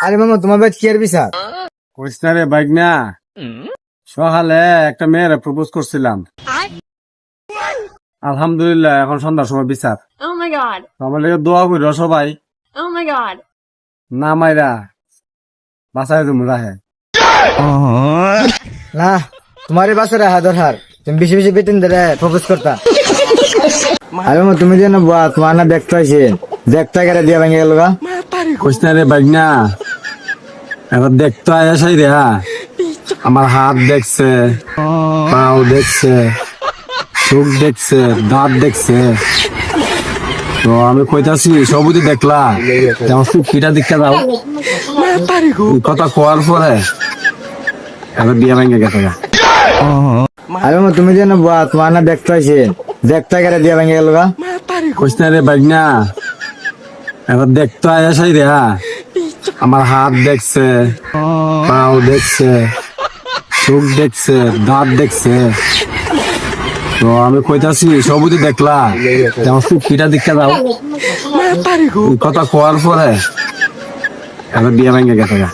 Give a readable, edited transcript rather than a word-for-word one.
আরে মামা তোমার ভাই কি আর বিচার? কইস না রে বাইক না, সকালে একটা মেয়ের প্রপোজ করছিলাম, আলহামদুলিল্লাহ এখন সন্ধ্যার সময় বিচার। Oh my god. আমার লেগে দোয়া করিল সবাই, Oh my god. না মাইরা বাসায় তুমি রাহে। না তোমারই বাসার হাজার তুমি বেশি বেশি বেতন দিলে প্রপোজ করতা। আরে মামা তুমি যেন বুয়া তোমার না দেখতে হয়েছে, দেখতে গেলে দিয়া ভেঙে গেল গা। কইস না রে বাইক না, এবার দেখতে আয়াসাই রে, আমার হাত দেখছে, পাও দেখছে, চোখ দেখছে, দাঁত দেখছে, তো আমি কইতাছি সবুজ দেখলা, আমার চুক্তিটা দেখতে দাও। এই কথা কোয়ার পরে এবার বিয়া ভেঙে গেছে গা। আরে মামা তুমি যেন বুয়া তোমার না দেখতে হয়েছে, দেখতে গেলে দিয়া ভেঙে গেল গা। কইস না রে বাইক না, এবার দেখতে আয়াসাই রে, আমার হাত দেখছে, পাও দেখছে, চোখ দেখছে, দাঁত দেখছে, তো আমি কইতাছি সবুজ দেখলা, আমার চুক্তিটা দেখতে দাও। এই কথা কোয়ার পরে এবার বিয়া ভেঙে গেছে গা।